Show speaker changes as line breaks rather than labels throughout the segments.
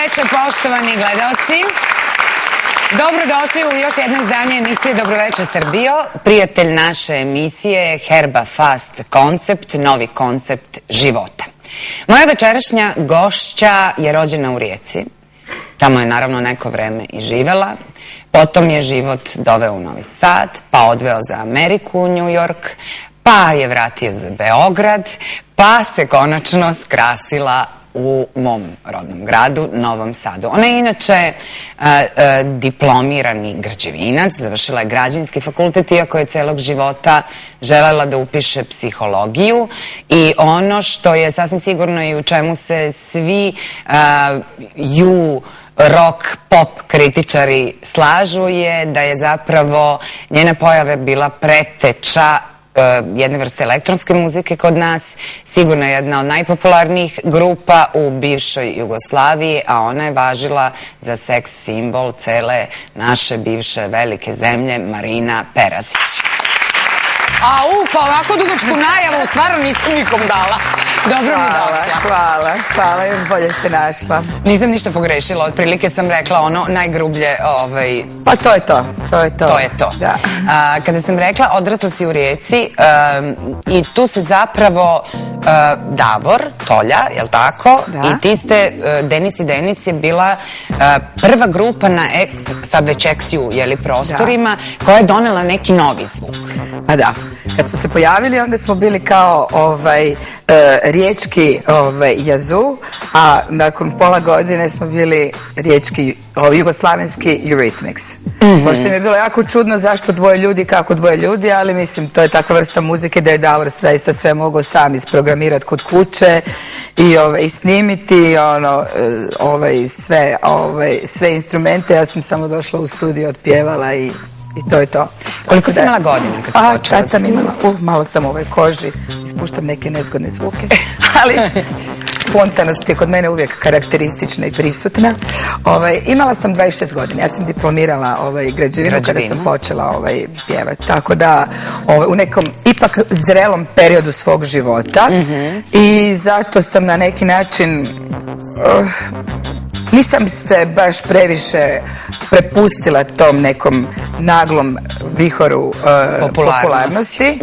veče, poštovani gledaoci. Dobrodošli u još jedno izdanje emisije Dobroveče Srbijo. Prijatelj naše emisije je Herba Fast koncept, novi koncept života. Moja večerašnja gošća je rođena u Rijeci. Tamo je naravno neko vreme i živela. Potom je život doveo u Novi Sad, pa odveo za Ameriku u New York, pa je vratio za Beograd, pa se konačno skrasila u mom rodnom gradu, Novom Sadu. Ona je inače diplomirani građevinac, završila je građevinski fakultet, iako je celog života želela da upiše psihologiju, i ono što je sasvim sigurno i u čemu se svi rock, pop kritičari slažu je da je zapravo njena pojava bila preteča jedne vrste elektronske muzike kod nas, sigurno je jedna od najpopularnijih grupa u bivšoj Jugoslaviji, a ona je važila za seks simbol cele naše bivše velike zemlje, Marina Perazić. Pa ovako dugačku najavu stvarno nisam nikom dala. Dobro mi došla.
Hvala, još bolje te našla.
Nisam ništa pogrešila, otprilike sam rekla ono najgrublje.
Pa to je to.
To je to. Kada sam rekla odrasla si u Rijeci i tu se zapravo Davor Tolja, jel tako? I ti ste, Denis je bila prva grupa na sad već XU prostorima koja je donela neki novi zvuk.
Pa da. Kad smo se pojavili, onda smo bili kao riječki Yazoo, a nakon pola godine smo bili riječki, jugoslavenski Eurythmics. Pošto mi je bilo jako čudno zašto dvoje ljudi, kako dvoje ljudi, ali mislim, to je takva vrsta muzike da je Davor zaista sve mogao sam isprogramirati kod kuće i snimiti sve instrumente. Ja sam samo došla u studio, otpjevala i to je to.
Koliko si imala godina kad si počela?
Tad sam imala, malo sam u ovoj koži, ispuštam neke nezgodne zvuke, ali spontanost je kod mene uvijek karakteristična i prisutna. Imala sam 26 godina, ja sam diplomirala građevinu kada sam počela pjevati, tako da u nekom ipak zrelom periodu svog života i zato sam na neki način nisam se baš previše prepustila tom nekom naglom vihoru popularnosti.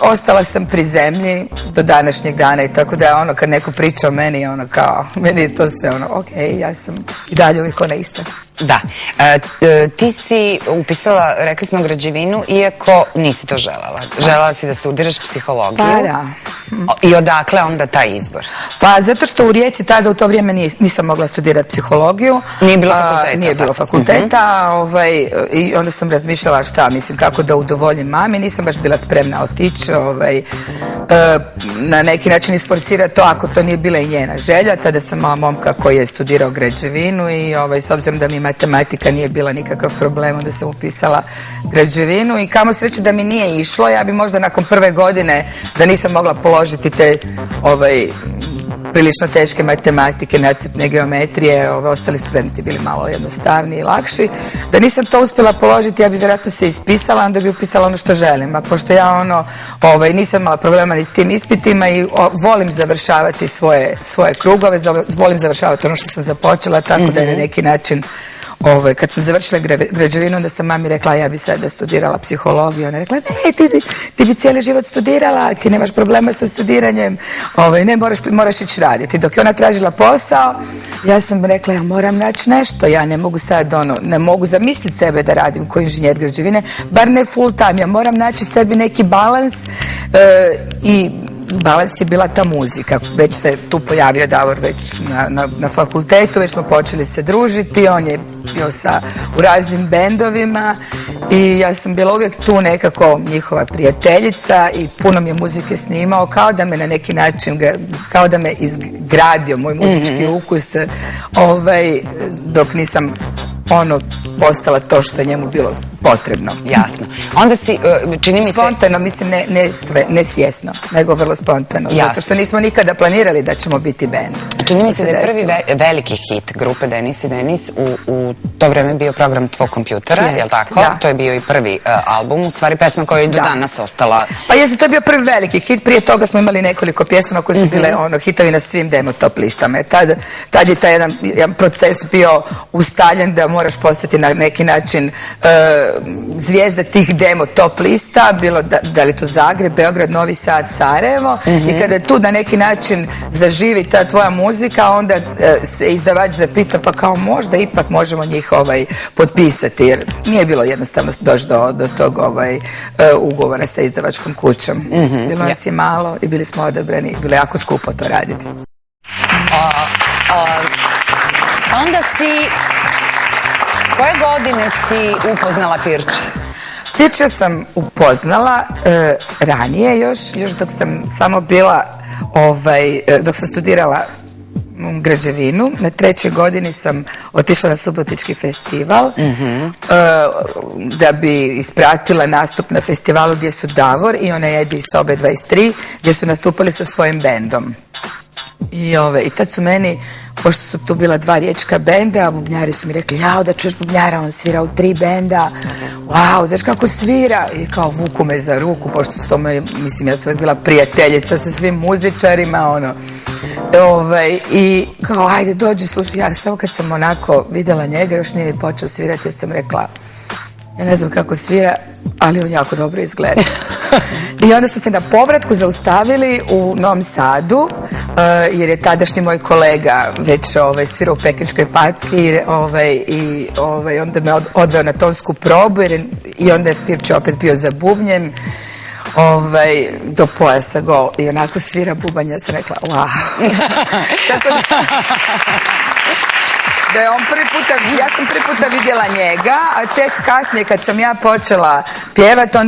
Ostala sam pri zemlji do današnjeg dana i tako da kad neko priča o meni, meni je to sve okej, ja sam i dalje uvijek ona ista.
Da. Ti si upisala, rekli smo, građevinu, iako nisi to želela. Želela si da studiraš psihologiju.
Pa da.
I odakle onda taj izbor?
Pa zato što u Rijeci tada u to vrijeme nisam mogla studirati psihologiju.
Nije bilo fakulteta.
Nije bilo fakulteta. I onda sam razmišljala kako da udovoljim mami. Nisam baš bila spremna otići. Na neki način isforsirati to ako to nije bila i njena želja. Tada sam imala momka koji je studirao građevinu i s obzirom da mi matematika nije bila nikakav problem, onda sam upisala građevinu i kamo sreće da mi nije išlo. Ja bi možda nakon prve godine, da nisam mogla položiti te prilično teške matematike, nacrtne geometrije, ostali su predmeti bili malo jednostavniji i lakši. Da nisam to uspjela položiti, ja bi vjerojatno se ispisala, onda bi upisala ono što želim. A pošto ja nisam imala problema ni s tim ispitima i volim završavati svoje krugove, volim završavati ono što sam započela, tako da je na neki način kad sam završila građevinu, onda sam mami rekla ja bi sada studirala psihologiju. Ona je rekla ne, ti bi cijeli život studirala, ti nemaš problema sa studiranjem, ne moraš ići raditi. Dok je ona tražila posao, ja sam rekla ja moram naći nešto, ja ne mogu sad ne mogu zamisliti sebe da radim kao inženjer građevine, bar ne full time, ja moram naći sebi neki balans i balans je bila ta muzika. Već se tu pojavio Davor već na fakultetu, već smo počeli se družiti, on je bio u raznim bendovima i ja sam bila uvijek tu nekako njihova prijateljica i puno mi je muzike snimao, kao da me na neki način, kao da me izgradio moj muzički ukus, dok nisam postala to što je njemu bilo potrebno.
Jasno. Onda si, čini mi se...
Spontano, mislim, ne svjesno, nego vrlo spontano.
Jasno.
Zato što nismo nikada planirali da ćemo biti band.
Čini mi se da je prvi veliki hit grupe Denis i Denis u to vreme bio program Tvog kompjutera, je li tako?
Da.
To je bio i prvi album, u stvari pesma koja je do danas ostala.
Pa to je bio prvi veliki hit, prije toga smo imali nekoliko pjesama koje su bile hitovi na svim demo top listama. Tad je taj jedan proces bio ustaljen da moraš postati na neki način zvijezda tih demo top lista, bilo da li to Zagreb, Beograd, Novi Sad, Sarajevo, i kada tu na neki način zaživi ta tvoja muzika, onda se izdavač zapita pa kao možda ipak možemo njih potpisati, jer nije bilo jednostavno doći do tog ugovora sa izdavačkom kućom. Bilo nas je malo i bili smo odabrani, bilo je jako skupo to raditi.
Onda koje godine si upoznala Firče?
Firče sam upoznala ranije još dok sam samo bila, dok sam studirala građevinu. Na 3. godini sam otišla na Subotički festival da bi ispratila nastup na festivalu gdje su Davor i onaj Edi iz Sobe 23 gdje su nastupali sa svojim bendom. I tad su meni, pošto su tu bila 2 riječka benda, a bubnjari su mi rekli, jao, da čuješ bubnjara, on svira u 3 benda, wow, znaš kako svira, i kao vuku me za ruku, pošto su to me, mislim, ja sam uvijek bila prijateljica sa svim muzičarima, i kao, ajde, dođi, slušaj, ja samo kad sam onako vidjela njega, još nije ni počeo svirati, jer sam rekla, ja ne znam kako svira, ali on jako dobro izgleda. I onda smo se na povratku zaustavili u Novom Sadu, jer je tadašnji moj kolega već svirao u Pekinškoj patki i onda me odveo na tonsku probu i onda je Firče opet bio za bubnjem do pojasa gol i onako svira bubanja, ja sam rekla, wow. Tako da je on ja sam prvi puta vidjela njega, a tek kasnije kad sam ja počela pjevati,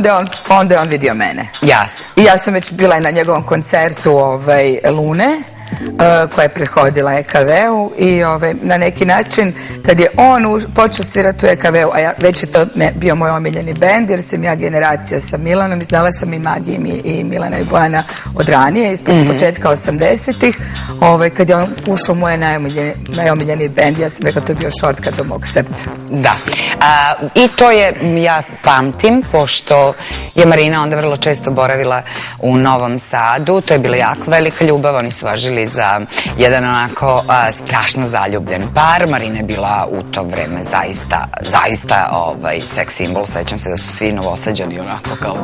onda je on vidio mene.
Jasno.
I ja sam već bila i na njegovom koncertu Lune, koja je prethodila EKV-u i na neki način kad je on počeo svirati u EKV-u, a već je to bio moj omiljeni bend jer sam ja generacija sa Milanom i znala sam i Magiji i Milana i Bojana od ranije, iz početka 80-ih, kad je on ušao u moj najomiljeniji bend, ja sam rekla to je bio šortka do mog srca.
Da. I to je, ja pamtim, pošto je Marina onda vrlo često boravila u Novom Sadu, to je bila jako velika ljubav, oni su važili za jedan onako strašno zaljubljen par. Marina je bila u to vreme zaista seks simbol. Sećam se da su svi Novosađani onako kao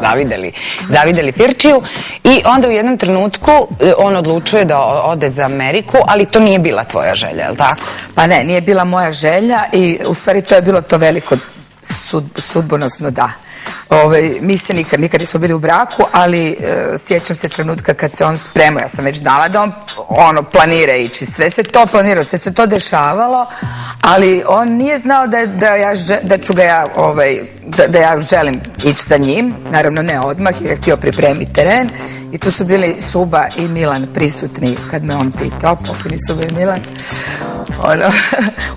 zavideli Firčiju i onda u jednom trenutku on odlučuje da ode za Ameriku, ali to nije bila tvoja želja, je li tako?
Pa ne, nije bila moja želja i u stvari to je bilo to veliko sudbonosno da. Mi se nikad nismo bili u braku, ali sjećam se trenutka kad se on spremao, ja sam već znala da on planira ići, sve se to planiralo, sve se to dešavalo, ali on nije znao da ja želim ići za njim, naravno ne odmah, jer je htio pripremiti teren i tu su bili Suba i Milan prisutni kad me on pitao, pokojni Suba i Milan,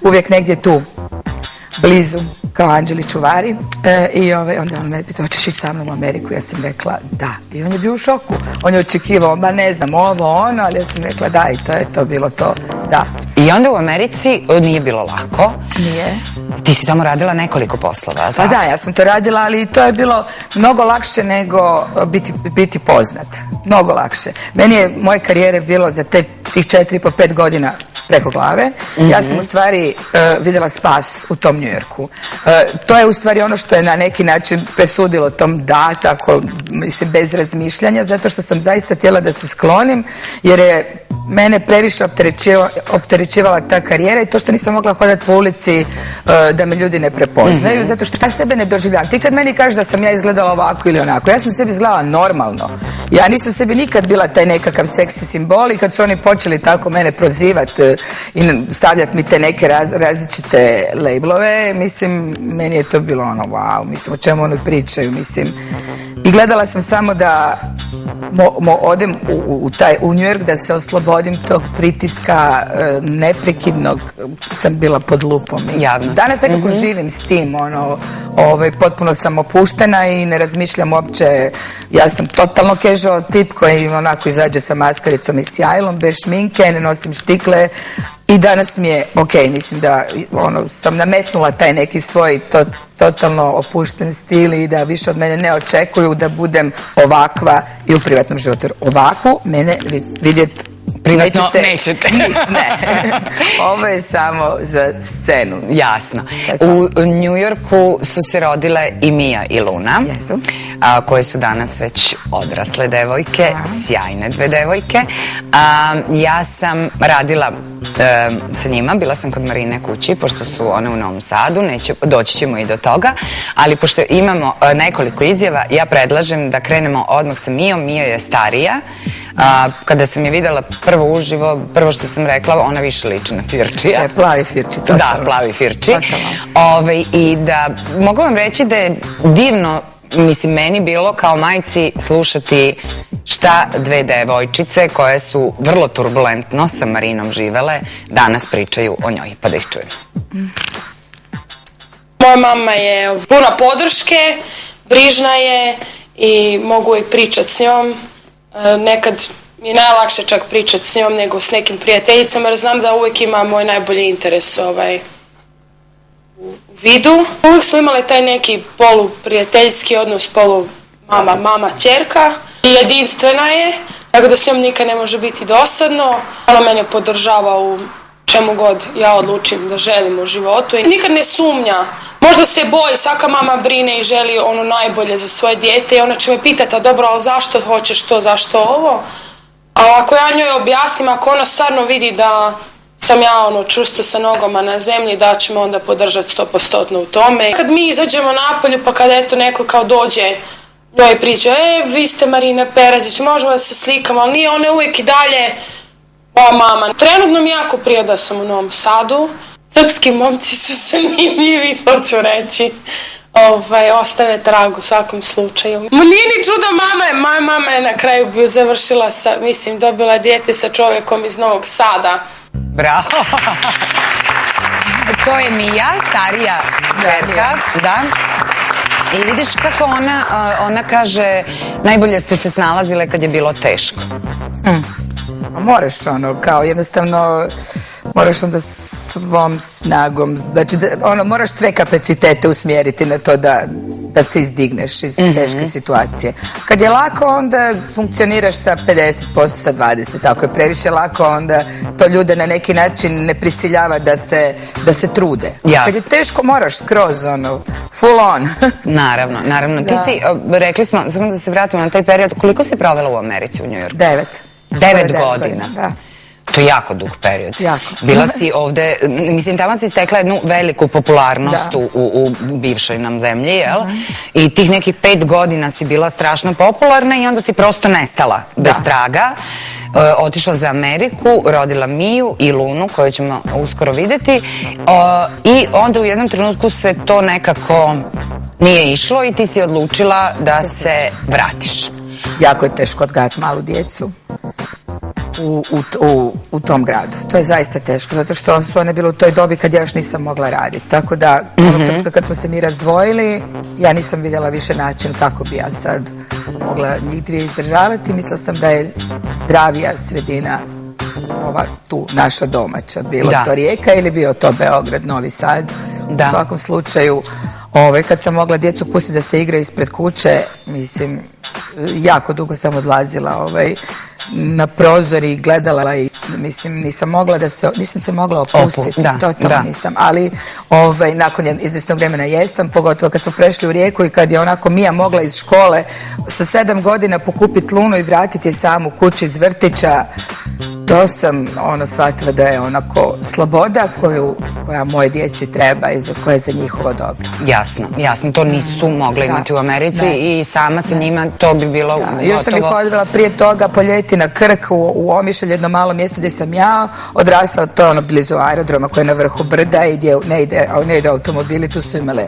uvijek negdje tu blizu kao anđeli čuvari i onda on me pitao, hoćeš ići sa mnom u Ameriku? Ja sam rekla da. I on je bio u šoku. On je očekivao, ne znam, ono, ali ja sam rekla da i to je to bilo to, da.
I onda u Americi nije bilo lako.
Nije.
Ti si tamo radila nekoliko poslova, ali tako?
Pa da, ja sam to radila, ali to je bilo mnogo lakše nego biti poznat. Mnogo lakše. Meni je moje karijere bilo za tih 4,5-5 godina preko glave. Ja sam u stvari vidjela spas u tom New Yorku. To je u stvari ono što je na neki način presudilo tom da, tako, mislim, bez razmišljanja, zato što sam zaista htjela da se sklonim, jer je mene previše opterećivala ta karijera i to što nisam mogla hodati po ulici da me ljudi ne prepoznaju, zato što ja sebe ne doživljavam. Ti kad meni kažeš da sam ja izgledala ovako ili onako, ja sam sebi izgledala normalno. Ja nisam sebi nikad bila taj nekakav seksi simbol i kad su oni počeli tako mene prozivati i stavljati mi te neke različite labelove, mislim, meni je to bilo ono, wow, mislim, o čemu oni pričaju, mislim. I gledala sam samo da odem u New York da se oslobodim tog pritiska neprekidnog, sam bila pod lupom. Danas nekako živim s tim, potpuno sam opuštena i ne razmišljam uopće, ja sam totalno casual tip koji onako izađe sa maskaricom i sjajlom, bez šminke, ne nosim štikle i danas mi je mislim da sam nametnula taj neki svoj totalno opušten stil i da više od mene ne očekuju da budem ovakva i u privatnom životu. Ovakvu mene vidjeti
privatno nećete.
Ne. Ovo je samo za scenu.
Jasno. U New Yorku su se rodile i Mija i Luna, koje su danas već odrasle devojke, sjajne dve devojke. Ja sam radila sa njima, bila sam kod Marine kući, pošto su one u Novom Sadu, doći ćemo i do toga, ali pošto imamo nekoliko izjava, ja predlažem da krenemo odmah sa Mijom. Mija je starija. Kada sam je videla prvo uživo, prvo što sam rekla, ona više liči na Firčija.
Plavi Firči, totalno.
Da, plavi Firči. I da mogu vam reći da je divno, mislim, meni bilo kao majci slušati šta dve devojčice koje su vrlo turbulentno sa Marinom živele, danas pričaju o njoj, pa da ih čujemo.
Moja mama je puna podrške, brižna je i mogu i pričati s njom. Nekad mi je najlakše čak pričati s njom nego s nekim prijateljicama, jer znam da uvijek ima moj najbolji interes u vidu. Uvijek smo imali taj neki poluprijateljski odnos, polu mama, ćerka. Jedinstvena je, tako da s njom nikad ne može biti dosadno. Ona mene podržava u čemu god ja odlučim da želim u životu i nikad ne sumnja. Možda se boji, svaka mama brine i želi ono najbolje za svoje dijete i ona će me pitati, a dobro, ali zašto hoćeš to, zašto ovo? Ali ako ja njoj objasnim, ako ona stvarno vidi da sam ja čvrsto sa nogama na zemlji, da će me onda podržati 100% u tome. Kad mi izađemo napolju, pa kada eto neko kao dođe njoj priča, vi ste Marina Perazić, možemo da se slikamo, ali nije, ona uvijek i dalje moja mama. Trenutno mi jako prija da sam u Novom Sadu. Srpski momci su zanimljivi, to ću reći. Ostave trag u svakom slučaju. Nije ni čudo, moja mama je na kraju završila sa, dobila dijete sa čovjekom iz Novog Sada.
Bravo! To je Mija, starija čerka, da. I vidiš kako ona kaže, najbolje ste se snalazile kad je bilo teško.
Moraš kao jednostavno moraš onda svom snagom, znači moraš sve kapacitete usmjeriti na to da se izdigneš iz teške situacije. Kad je lako, onda funkcioniraš sa 50%, sa 20%. Ako je previše lako, onda to ljude na neki način ne prisiljava da se trude. Kad je teško, moraš skroz full on.
Naravno. Ti si, rekli smo, samo da se vratimo na taj period, koliko si provela u Americi, u New Yorku? 9 godina. Da. To je jako dug period. Bila si ovde, tamo si stekla jednu veliku popularnost u bivšoj nam zemlji, jel? I tih nekih 5 godina si bila strašno popularna i onda si prosto nestala bez traga. Otišla za Ameriku, rodila Miju i Lunu, koju ćemo uskoro videti. I onda u jednom trenutku se to nekako nije išlo i ti si odlučila da se vratiš.
Jako je teško odgajati malu djecu u tom gradu. To je zaista teško, zato što su one bile u toj dobi kad ja još nisam mogla raditi. Tako da, onog trenutka kad smo se mi razdvojili, ja nisam vidjela više način kako bi ja sad mogla njih dvije izdržavati. Mislila sam da je zdravija sredina ova tu naša domaća. Bilo to Rijeka ili bio to Beograd, Novi Sad. U svakom slučaju, kad sam mogla djecu pustiti da se igraju ispred kuće, jako dugo sam odlazila na prozor i gledala i nisam se mogla opustiti, totalno nisam, ali nakon izvjesnog vremena jesam, pogotovo kad smo prešli u Rijeku i kad je onako Mija mogla iz škole sa 7 godina pokupiti Lunu i vratiti je samu kući iz vrtića, to sam shvatila da je onako sloboda koju koja moje djeci treba i koja je za njihovo dobro.
Jasno, to nisu mogli imati u Americi i sama sa njima to bi bilo gotovo.
Još sam ih odvela prije toga po ljeti na Krk u Omišalj, jedno malo mjesto gdje sam ja odrasla, to je ono blizu aerodroma koje je na vrhu brda i gdje ne ide automobili, tu su imale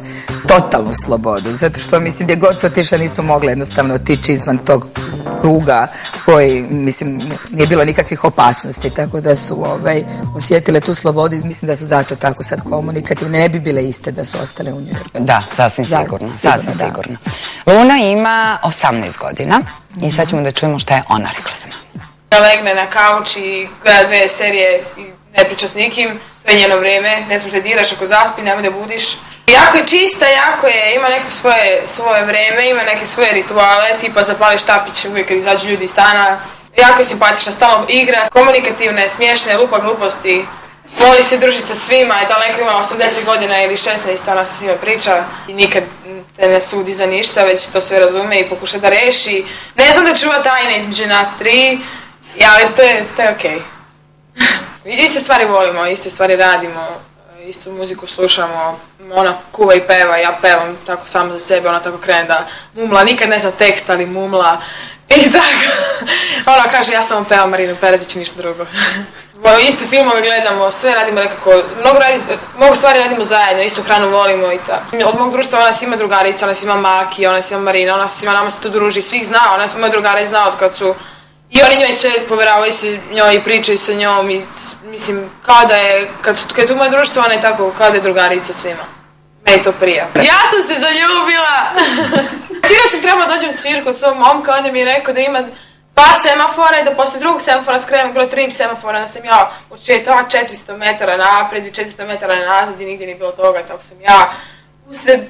totalnu slobodu, zato što mislim gdje god su otišle nisu mogle jednostavno otići izvan tog kruga koji, mislim, nije bilo nikakvih opasnosti, tako da su osjetile tu slobodu i mislim da su zato tako sad komunikativne, ne bi bile iste da su ostale u New Yorku.
Da, sasvim sigurno. Luna ima 18 godina i sad ćemo da čujemo šta je ona rekla za nama.
Da legne na kauč i gleda 2 serije i ne priča s nikim, to je njeno vrijeme, ne smiješ da diraš ako zaspi, nemoj da budiš. Jako je čista, ima neko svoje vreme, ima neke svoje rituale, tipa zapali štapić uvijek kad izađu ljudi iz stana. Jako je simpatična, stalno igra, komunikativna je, smiješna je, lupa gluposti. Voli se družiti sa svima, je daleko ima 80 godina ili 16, ona se svima priča i nikad te ne sudi za ništa, već to sve razume i pokuša da reši. Ne znam da čuva tajne između nas 3, ali to je okej. Iste stvari volimo, iste stvari radimo, istu muziku slušamo, ona kuva i peva, ja pevam tako sama za sebe, ona tako krene da mumla, nikad ne zna tekst, ali mumla i tako. Ona kaže ja samo pevam Marinu Perezić i ništa drugo. Iste filmove gledamo, sve radimo nekako, mnogo stvari radimo zajedno, istu hranu volimo i tako. Od mog društva ona si ima drugarica, ona si ima Maki, ona si ima Marina, ona si ima, nama se tu druži, svih zna, ona si moja drugara i zna od kad su. I oni njoj sve poveravaju se njoj i pričaju sa njom i mislim kao da je, kad je tu moje društvo, ona je tako kao da je drugarica svima. Meni to prija. Ja sam se zaljubila! Sinoć sam trebala dođem u svirku od svog momka, onda mi je rekao da ima 2 semafora i da posle drugog semafora skrenem, bilo 3 semafora, onda sam ja odšetala 400 metara napred i 400 metara nazad i nigdje nije bilo toga, tako sam ja usred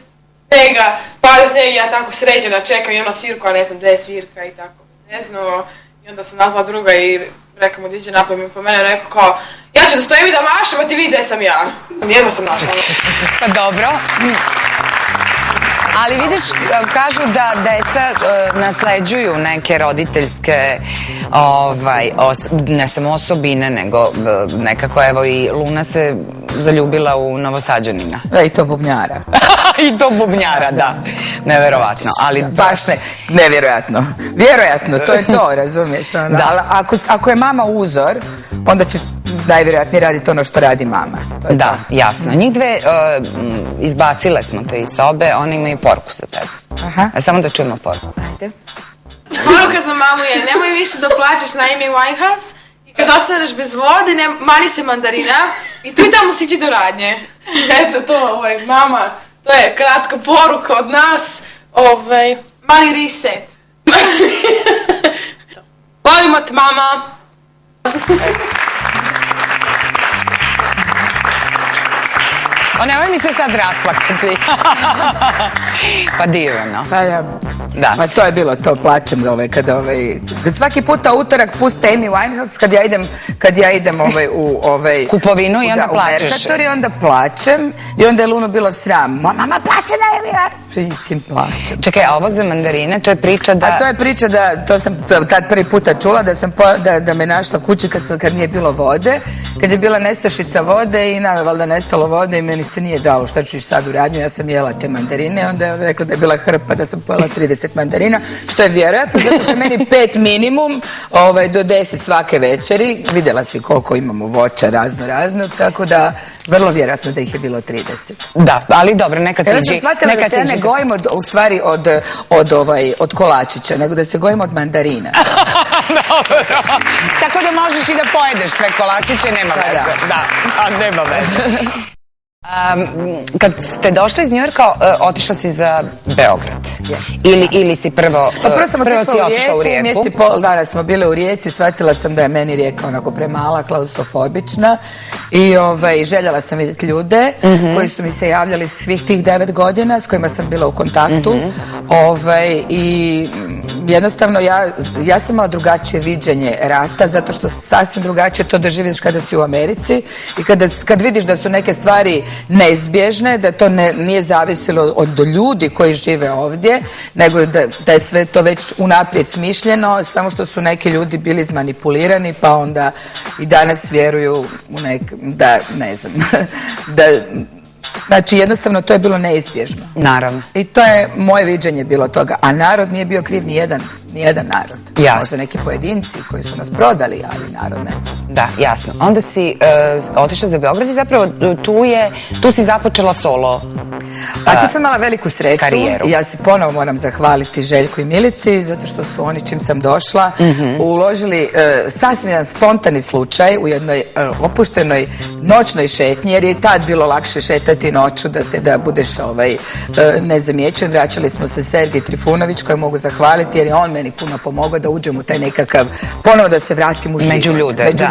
snega, pada sneg i ja tako sređena čekam, ima svirku, a ne znam gdje je svirka i tako. Ne znam, i onda sam nazvala druga i rekao mu diđe napoj mi po mene, rekao kao ja ću da stojim i da mašem, a ti vidi gdje sam ja. Jedno sam našla.
Pa dobro. Ali vidiš, kažu da deca nasleđuju neke roditeljske, ne samo osobine, nego nekako, evo i Luna se zaljubila u Novosađanina.
I to bubnjara.
I to bubnjara, da. Neverovatno. Ali
baš ne, nevjerojatno. Vjerojatno, to je to, razumiješ? Da. Ako je mama uzor, onda će najvjerojatnije raditi ono što radi mama.
Da, jasno. Njih 2 izbacile smo to iz sobe, one imaju poruku za tebe. Samo da čujemo poruku.
Ajde.
Poruka za mamu je, nemoj više da plaćeš na Amy Winehouse i kad ostaneš bez vode, mani se mandarina i tu i tamo siđi do radnje. Eto to, mama, to je kratka poruka od nas, mali reset. Volimo te, mama.
Nemoj mi se sad rasplakati. Pa divno. Da.
Pa to je bilo to, plaćem kad svaki puta utorak puste Amy Winehouse kad ja idem u
kupovinu i onda plaćeš.
U Mercator i onda plaćem i onda je Lunu bilo sram. Mama plaće na Amy Winehouse. Plaćem.
Čekaj, a ovo za mandarine, to je priča da...
A to je priča da, to sam tad prvi puta čula, da me našla kući kad nije bilo vode, kad je bila nestašica vode i nam je valjda nestalo vode i meni se nije dalo šta ću sad u radnju, ja sam jela te mandarine, onda je rekla da je bila hrpa, da sam pojela 30 mandarina, što je vjerojatno, zato što meni 5 minimum do 10 svake večeri, vidjela si koliko imamo voća razno, tako da vrlo vjerojatno da ih je bilo 30.
Da, ali dobro, nekad siđi.
Ja sam shvatila da se ne gojim u stvari od kolačića, nego da se gojim od mandarina.
Dobro. Tako da možeš i da pojedeš sve kolačiće, nema veze. Da, nema veze. Kad ste došli iz Njujorka, otišla si za Beograd? Ili si prvo si otišla u Rijeku?
Mjesec i pol dana smo bile u Rijeci, shvatila sam da je meni Rijeka onako premala, klaustrofobična i željela sam vidjeti ljude koji su mi se javljali svih tih 9 godina s kojima sam bila u kontaktu i jednostavno ja sam imala drugačije viđenje rata, zato što sasvim drugačije to doživiš kada si u Americi i kad vidiš da su neke stvari neizbježne, da to nije zavisilo od ljudi koji žive ovdje, nego da je sve to već unaprijed smišljeno, samo što su neki ljudi bili izmanipulirani, pa onda i danas vjeruju u da, ne znam, znači jednostavno to je bilo neizbježno.
Naravno.
I to je moje viđenje bilo toga, a narod nije bio kriv ni jedan narod.
Jasno.
Možda neki pojedinci koji su nas prodali, ali narod ne.
Da, jasno. Onda si otišla za Beograd i zapravo tu si započela solo
A tu sam imala veliku sreću
karijeru.
I ja se ponovo moram zahvaliti Željku i Milici, zato što su oni, čim sam došla, uložili sasvim jedan spontani slučaj u jednoj opuštenoj noćnoj šetnji, jer je i tad bilo lakše šetati noću da budeš nezamijećen. Vraćali smo se Sergej Trifunović, koji mogu zahvaliti, jer je on meni puno pomogao da uđem u taj nekakav, ponovo da se vratim u život.
Među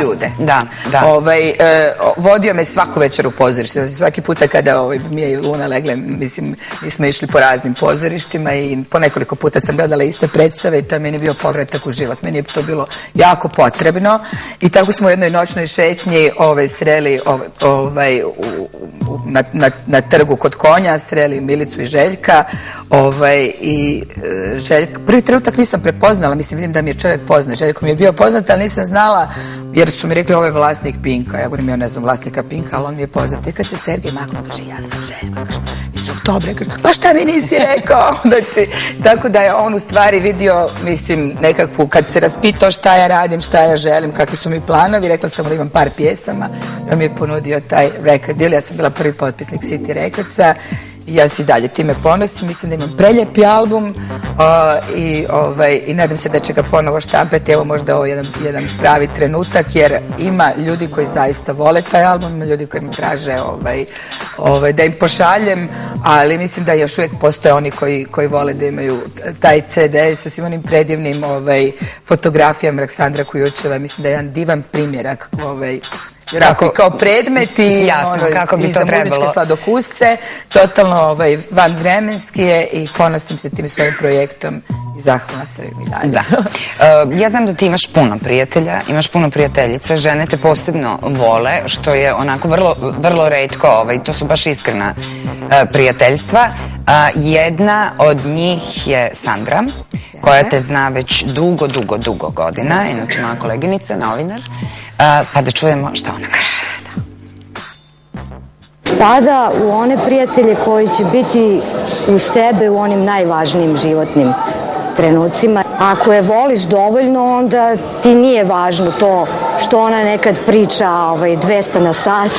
ljude. Da.
Vodio me svaku večer u pozorište. Svaki puta kada mi je Luna legle, mislim, mi smo išli po raznim pozorištima i po nekoliko puta sam gledala iste predstave i to je meni bio povratak u život. Meni je to bilo jako potrebno i tako smo u jednoj noćnoj šetnji sreli na trgu kod konja, sreli Milicu i Željka i Željka, prvi trenutak nisam prepoznala, mislim, vidim da mi je čovjek poznat. Željko mi je bio poznat, ali nisam znala, jer su mi rekli ovo je vlasnik Pinka. Ja govorim, ja ne znam vlasnika Pinka, ali on mi je poznat. I kad se Sergej maknuo, kaže, ja sam Željko. Kaže, iz Oktobra. Kaže, pa šta mi nisi rekao? Znači, tako da je on u stvari vidio, mislim, nekakvu, kad se raspitao šta ja radim, šta ja želim, kakvi su mi planovi, rekla sam da imam par pjesama. I on mi je ponudio taj record deal. Ja sam bila prvi potpisnik City Recordsa. I ja se i dalje time ponosim, mislim da imam preljepi album i nadam se da će ga ponovo štampati, evo možda ovo jedan pravi trenutak, jer ima ljudi koji zaista vole taj album, ima ljudi koji mi traže da im pošaljem, ali mislim da još uvijek postoje oni koji vole da imaju taj CD sa svim onim predivnim fotografijama Aleksandra Kujučeva. Mislim da je jedan divan primjerak kao predmeti
kako bi
i
to
za
trebalo.
muzičke sladokusce, totalno vanvremenski je i ponosim se tim svojim projektom i zahvalna sam im i dalje.
Da. Ja znam da ti imaš puno prijatelja, imaš puno prijateljica, žene te posebno vole, što je onako vrlo retko, to su baš iskrena prijateljstva. Jedna od njih je Sandra, koja te zna već dugo godina, inače moja koleginica, novinar. Pa da čujemo šta ona kaže.
Spada u one prijatelje koji će biti uz tebe u onim najvažnijim životnim trenucima. Ako je voliš dovoljno, onda ti nije važno to što ona nekad priča 200 na sat.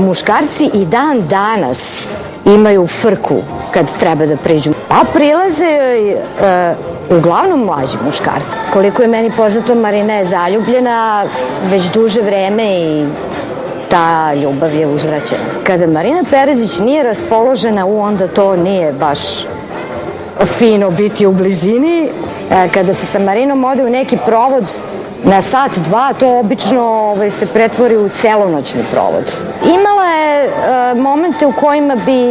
Muškarci i dan danas imaju frku kad treba da priđu. A prilaze joj uglavnom mlađi muškarci. Koliko je meni poznato, Marina je zaljubljena već duže vreme i ta ljubav je uzvraćena. Kada Marina Perezić nije raspoložena, onda to nije baš fino biti u blizini. Kada se sa Marinom ode u neki provod na sat, dva, to obično se pretvori u celonoćni provod. Imala je momente u kojima bi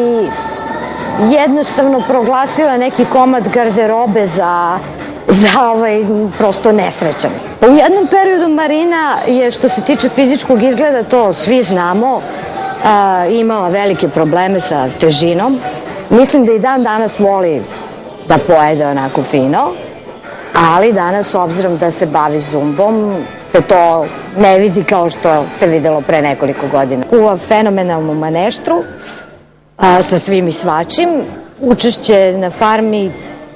jednostavno proglasila neki komad garderobe za prosto nesrećan. U jednom periodu Marina je, što se tiče fizičkog izgleda, to svi znamo, imala velike probleme sa težinom. Mislim da i dan danas voli da pojede onako fino, ali danas, s obzirom da se bavi zumbom, se to ne vidi kao što se videlo pre nekoliko godina. Kuva fenomenalnu maneštru sa svim i svačim. Učešće na farmi,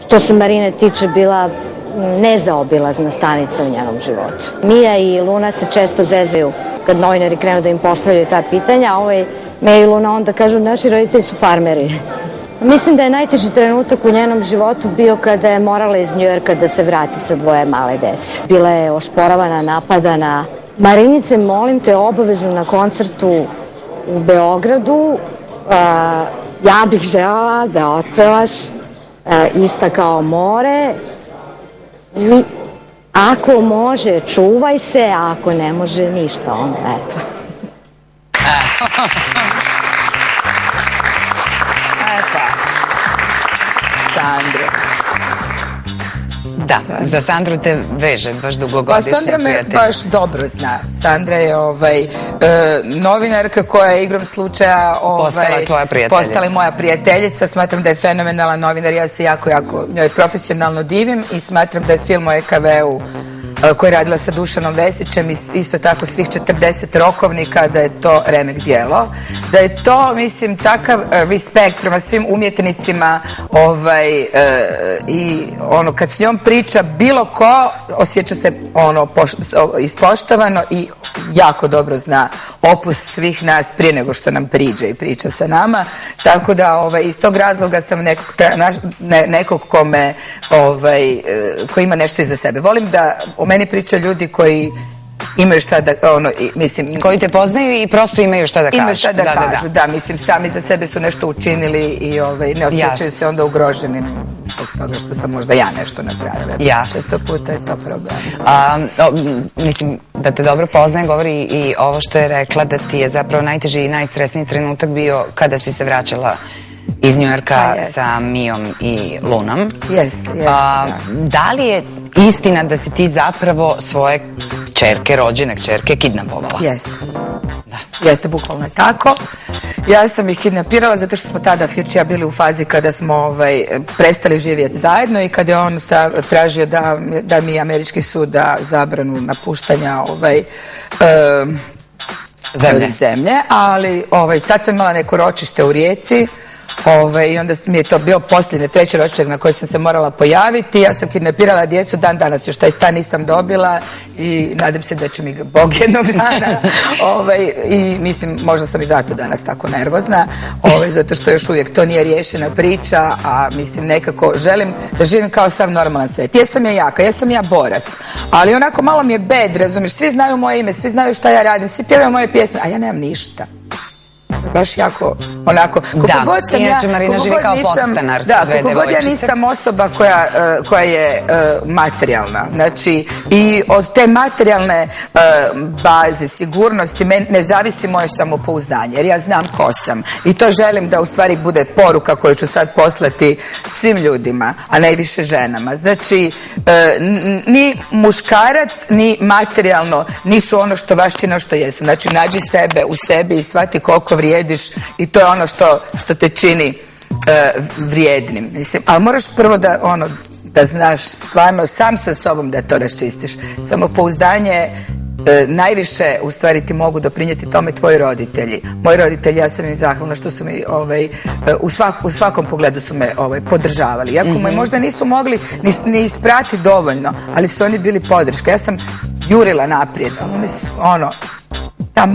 što se Marine tiče, bila nezaobilazna stanica u njenom životu. Mija i Luna se često zezaju kad novinari krenu da im postavljaju ta pitanja, a Mija i Luna onda kažu, naši roditelji su farmeri. Mislim da je najteži trenutak u njenom životu bio kada je morala iz Njujorka da se vrati sa 2 male dece. Bila je osporavana, napadana. Marinice, molim te, obavezno na koncertu u Beogradu, ja bih želela da otpevaš Ista kao more i ako može, čuvaj se, a ako ne može, ništa, onda eto.
Sandro.
Da, za Sandru te veže baš dugogodišnja
Sandra me
prijatelja.
baš dobro zna. Sandra je novinarka koja je igrom slučaja
Postala tvoja prijateljica.
postala moja prijateljica. Smatram da je fenomenalan novinar. Ja se jako njoj profesionalno divim i smatram da je film o EKV-u koji je radila sa Dušanom Vesićem i isto tako svih 40 rokovnika, da je to remek djelo. Da je to, mislim, takav respekt prema svim umjetnicima i ono, kad s njom priča bilo ko, osjeća se ono ispoštovano i jako dobro zna opus svih nas prije nego što nam priđe i priča sa nama. Tako da iz tog razloga sam nekog koji ima nešto iza sebe. Volim da o meni pričaju ljudi koji imaju šta da, mislim...
Koji te poznaju i prosto imaju šta da kažu.
Imaju šta da kažu, da, mislim, sami za sebe su nešto učinili i ne osjećaju se onda ugroženim zbog toga što sam možda ja nešto napravila. Često puta je to problem.
Mislim, da te dobro poznaje, govori i ovo što je rekla, da ti je zapravo najteži i najstresniji trenutak bio kada si se vraćala iz Njujorka sa Mijom i Lunom.
Jeste.
Da li je istina da si ti zapravo svoje rođene kćerke kidnapovala?
Jeste. Jeste, bukvalno je tako. Ja sam ih kidnapirala zato što smo tada Firči i ja bili u fazi kada smo prestali živjeti zajedno i kada je on tražio da mi američki sud da zabranu napuštanja zemlje, ali tad sam imala neko ročište u Rijeci i onda mi je to bio posljednje, treći ročište na koji sam se morala pojaviti. Ja sam kidnapirala djecu, dan danas još taj stan nisam dobila i nadam se da će mi ga Bog jednog dana. I mislim, možda sam i zato danas tako nervozna, zato što još uvijek to nije riješena priča, a mislim nekako želim da živim kao sav normalan svijet. Jesam ja jaka, jesam ja borac, ali onako malo mi je bed, razumiješ, svi znaju moje ime, svi znaju šta ja radim, svi pjevaju moje pjesme, a ja nemam ništa. Baš jako, onako,
inače Marina živi kao podstanar.
Da, koliko god ja nisam osoba koja je materijalna, znači i od te materijalne baze, sigurnosti, ne zavisi moje samopouzdanje, jer ja znam ko sam i to želim da u stvari bude poruka koju ću sad poslati svim ljudima, a najviše ženama. Znači, ni muškarac, ni materijalno nisu ono što vas čini što jesu. Znači, nađi sebe u sebi i shvati koliko vrijediš i to je ono što te čini vrijednim. Mislim, ali moraš prvo da znaš stvarno sam sa sobom da to raščistiš. Samopouzdanje najviše u stvari ti mogu doprinijeti tome tvoji roditelji. Moji roditelji, ja sam im zahvalna što su mi u svakom pogledu su me podržavali. Iako me možda nisu mogli ni isprati dovoljno, ali su oni bili podrška. Ja sam jurila naprijed. Ta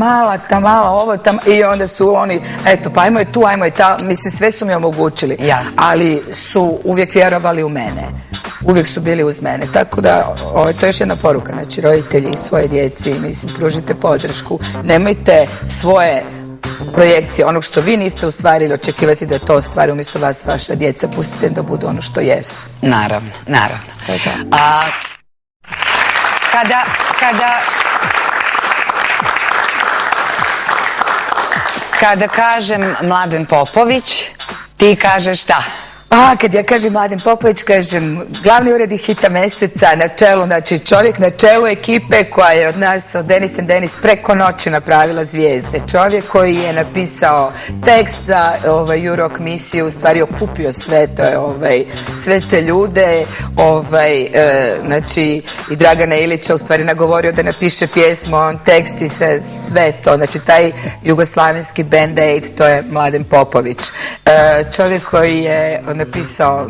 mala, ovo, i onda su oni, eto, pa ajmo je tu, ajmo je ta, mislim, sve su mi omogućili. Ali su uvijek vjerovali u mene. Uvijek su bili uz mene. Tako da, to je još jedna poruka. Znači, roditelji i svoje djeci, mislim, pružite podršku. Nemojte svoje projekcije, onog što vi niste ostvarili, očekivati da to ostvari umjesto vas vaša djeca. Pustite da budu ono što jesu.
Naravno.
To je to.
Kada kažem Mladen Popović, ti kažeš šta?
Kad ja kažem Mladen Popović, kažem glavni urednik Hita mjeseca, na čelu, znači čovjek na čelu ekipe koja je od nas, od Denis and Denis, preko noći napravila zvijezde. Čovjek koji je napisao tekst za Jurok misiju, u stvari okupio sve te ljude, znači i Dragana Ilića u stvari nagovorio da napiše pjesmu, on tekst i sve to, znači taj jugoslavenski Band Aid, to je Mladen Popović. Čovjek koji je napisao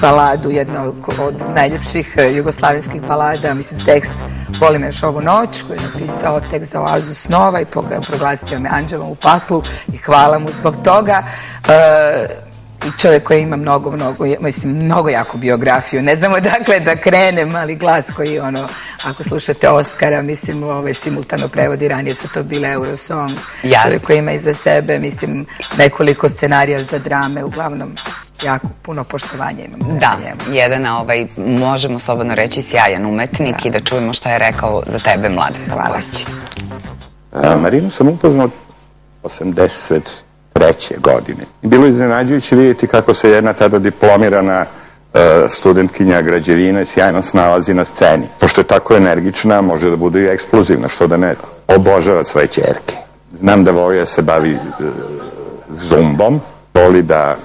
baladu, jednu od najljepših jugoslavenskih balada, mislim tekst Volim još ovu noć, koji je napisao tekst za Oazu snova i proglasio me anđelom u paklu i hvala mu zbog toga. I čovjek koji ima mnogo jaku biografiju, ne znamo dakle da krenem, ali glas koji ako slušate Oskara, mislim, simultano prevodi, ranije su to bile Eurosong, čovjek koji ima iza sebe, mislim, nekoliko scenarija za drame, uglavnom jako puno poštovanja imam.
Da, jedan, možemo slobodno reći, sjajan umetnik i da čujemo šta je rekao za tebe Mladen Popović.
Marinu sam upoznao 83. godine. Bilo je iznenađujuće vidjeti kako se jedna tada diplomirana studentkinja građevine sjajno snalazi na sceni. Pošto je tako energična, može da bude i eksplozivna, što da ne. Obožava svoje ćerke. Znam da voli da se bavi zumbom, voli da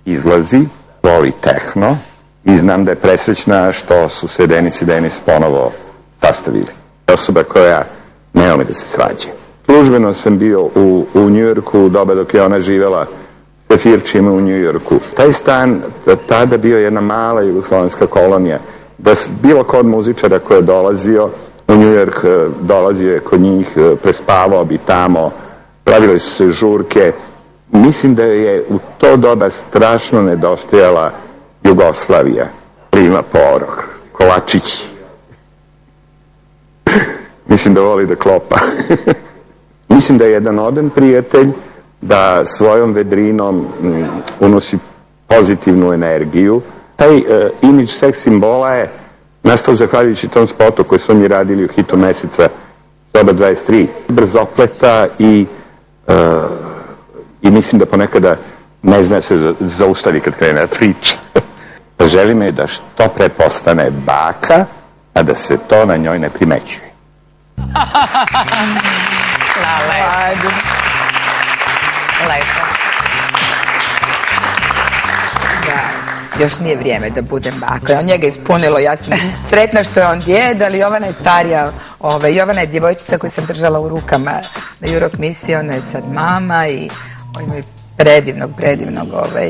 izlazi, voli tehno i znam da je presrećna što su se Denis i Denis ponovo sastavili. Osoba koja ne ume da se svađa. Službeno sam bio u Njujorku u doba dok je ona živela sa Firčima u Njujorku. Taj stan tada bio jedna mala jugoslovenska kolonija. Da bilo kod muzičara koji je dolazio u Njujork, dolazio je kod njih, prespavao bi tamo, pravile su se žurke. Mislim da je u to doba strašno nedostajala Jugoslavija. Plima porok, kolačići. Mislim da voli da klopa. Mislim da je jedan odan prijatelj, da svojom vedrinom unosi pozitivnu energiju. Taj imidž seks simbola je nastao zahvaljujući tom spotu koji smo mi radili u hitu meseca Soba 23. Brzopleta i mislim da ponekada ne zna se zaustavi kad krene da priča. Želi me da što pre postane baka, a da se to na njoj ne primećuje.
Lepo.
Još nije vrijeme da budem baka. On njega ispunilo, ja sam sretna što je on djed, ali Jovana je starija. Jovana je djevojčica koju sam držala u rukama na Jurok misiji, ona je sad mama i on imaju predivnog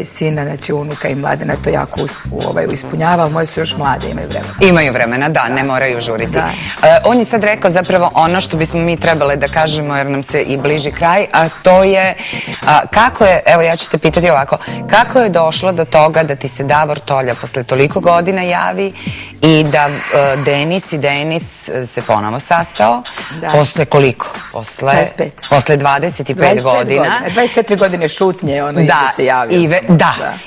sina, znači unuka i Mladena to jako ispunjava, ali moji su još mlade, imaju vremena.
Imaju vremena, da, ne moraju žuriti. On je sad rekao zapravo ono što bismo mi trebali da kažemo jer nam se i bliži kraj, a to je kako je, evo ja ću te pitati ovako, kako je došlo do toga da ti se Davor Tolja posle toliko godina javi i da Denis i Denis se ponovo sastao? Posle koliko?
25.
Posle 25 godina.
24 godine šutnje, ono i da se javio.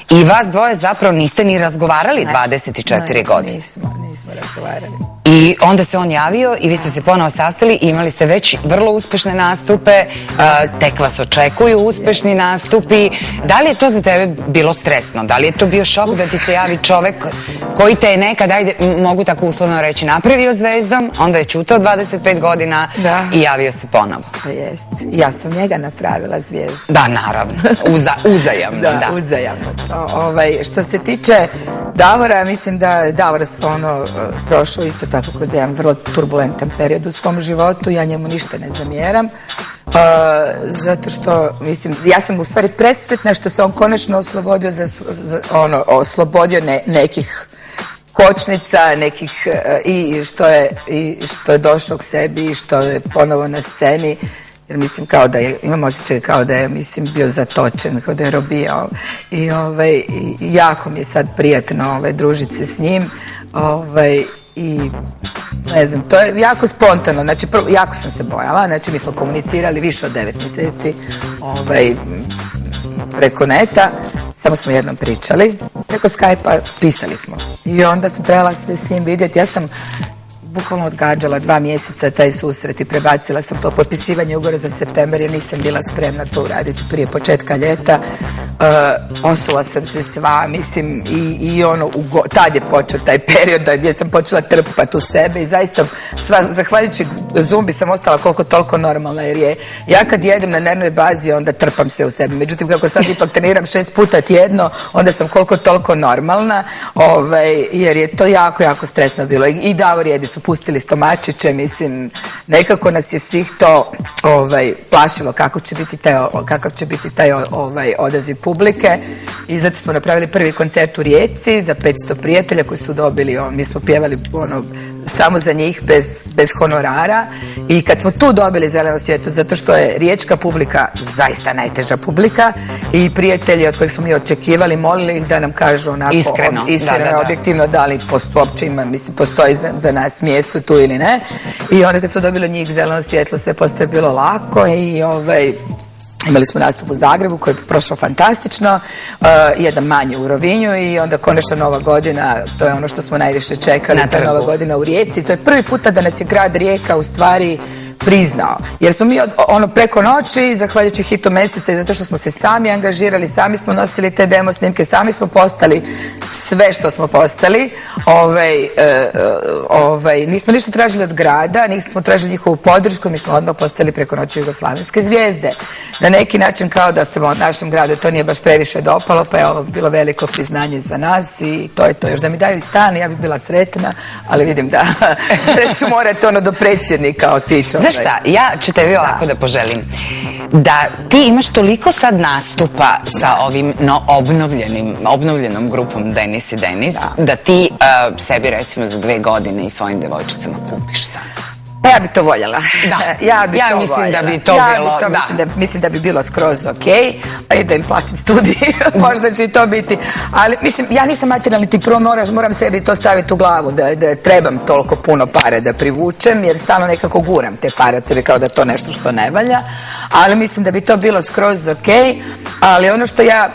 I vas dvoje zapravo niste ni razgovarali 24 godine.
Nismo razgovarali.
I onda se on javio i vi ste se ponovo sastali i imali ste već vrlo uspešne nastupe, tek vas očekuju uspešni nastupi. Da li je to za tebe bilo stresno? Da li je to bio šok da ti se javi čovek koji te je nekad, ajde, mogu tako uslovno reći, napravio zvezdom, onda je ćutao 25 godina i javio se ponovo?
Jest. Ja sam njega napravila zvijezdu.
Da, naravno. Uzajamno.
Da, uzajamno. Što se tiče Davora, mislim da je Davor stvarno prošao isto tako kroz jedan vrlo turbulentan period u svom životu. Ja njemu ništa ne zamjeram. Zato što, mislim, ja sam u stvari presretna što se on konačno oslobodio nekih kočnica, nekih i što je došao k sebi i što je ponovo na sceni. Jer mislim kao da je, imam osjećaj kao da je, mislim, bio zatočen, kao da je robijao. I jako mi je sad prijatno družiti se s njim. I ne znam, to je jako spontano, znači jako sam se bojala, znači mi smo komunicirali više od 9 mjeseci preko neta, samo smo jednom pričali, preko Skype-a pisali smo i onda sam trebala se s njim vidjeti, ja sam bukvalno odgađala 2 mjeseca taj susret i prebacila sam to potpisivanje ugovora za september jer nisam bila spremna to uraditi prije početka ljeta. Osula sam se sva, mislim, i tad je počeo taj period gdje sam počela trpati u sebe i zaista zahvaljujući zumbi sam ostala koliko toliko normalna jer ja kad jedem na dnevnoj bazi onda trpam se u sebi. Međutim, kako sad ipak treniram 6 puta tjedno, onda sam koliko toliko normalna jer je to jako, jako stresno bilo. I Davor jedi su pustili stomačiće, mislim, nekako nas je svih to plašilo kakav će biti taj odaziv publike i zato smo napravili prvi koncert u Rijeci za 500 prijatelja koji su dobili, mi smo pjevali samo za njih bez honorara i kad smo tu dobili zeleno svjetlo, zato što je riječka publika zaista najteža publika i prijatelji od kojih smo mi očekivali, molili ih da nam kažu onako iskreno i objektivno da li uopće ima, mislim, postoji za nas mjesto tu ili ne. I onda kad smo dobili od njih zeleno svjetlo, sve postoje bilo lako i imali smo nastup u Zagrebu koji je prošao fantastično, jedan manji u Rovinju i onda konačno Nova godina, to je ono što smo najviše čekali, ta Nova godina u Rijeci. To je prvi puta da nas je grad Rijeka u stvari priznao. Jer smo mi preko noći, zahvaljujući hitu meseca i zato što smo se sami angažirali, sami smo nosili te demo snimke, sami smo postali sve što smo postali. Nismo ništa tražili od grada, nismo tražili njihovu podršku, mi smo odmah postali preko noći jugoslavenske zvijezde. Na neki način kao da se našem gradu to nije baš previše dopalo, pa je ovo bilo veliko priznanje za nas i to je to. Još da mi daju i stan, ja bih bila sretna, ali vidim da ću morati do predsjednika otići.
Znaš šta, ja ću tebi ovako da poželim. Da ti imaš toliko sad nastupa sa ovim obnovljenom grupom Denis i Denis, da ti sebi recimo za 2 godine i svojim devojčicama kupiš stan.
Ja bi to voljela.
Ja mislim da bi to bilo,
mislim da bi bilo skroz okej, a i da im platim studij, možda će i to biti. Ali, mislim, ja nisam materijalni tip, prvo moram sebi to staviti u glavu, da trebam toliko puno pare da privučem, jer stalno nekako guram te pare od sebe kao da to nešto što ne valja, ali mislim da bi to bilo skroz okej, ali ono što ja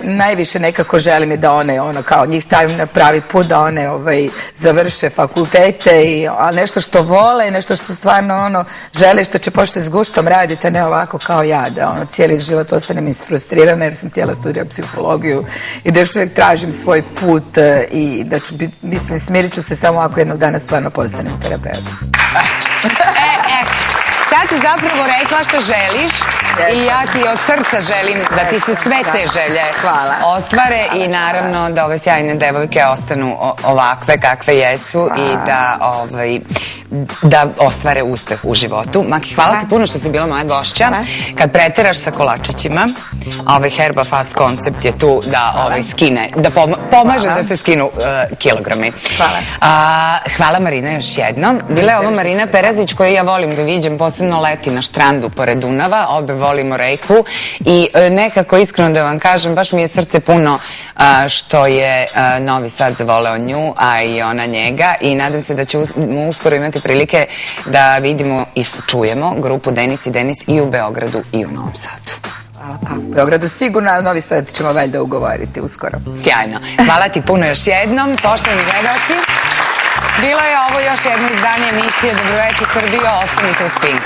najviše nekako želim je da one, kao njih stavim na pravi put, da one završe fakultete i nešto što vole, nešto što stvarno žele, što će početi s guštom raditi, a ne ovako kao ja, da cijeli život ostanem isfrustrirana jer sam htjela studirati psihologiju i da još uvijek tražim svoj put i da ću biti, mislim, smirit ću se samo ako jednog dana stvarno postanem terapeut.
Sad si zapravo rekla što želiš i ja ti od srca želim da ti se sve te želje ostvare i naravno da ove sjajne devojke ostanu ovakve kakve jesu i da ostvare uspeh u životu. Maki, hvala ti puno što si bila moja gošća. Kad preteraš sa kolačićima, Herba Fast koncept je tu da skine, da pomaže da se skinu kilogrami. Hvala Marina još jednom. Bila je ovo Marina Perazić koju ja volim da viđem, posebno leti na štrandu pored Dunava, obe volimo reku i nekako iskreno da vam kažem, baš mi je srce puno što je Novi Sad zavoleo nju, a i ona njega i nadam se da ćemo uskoro imati prilike da vidimo i čujemo grupu Denis i Denis i u Beogradu i u Novom Sadu.
U Beogradu sigurno, a Novi Sad ćemo valjda ugovoriti uskoro.
Sjajno. Hvala ti puno još jednom, poštovani gledaoci. Bilo je ovo još jedno izdanje emisije Dobroveče Srbijo, ostanite uz Pink.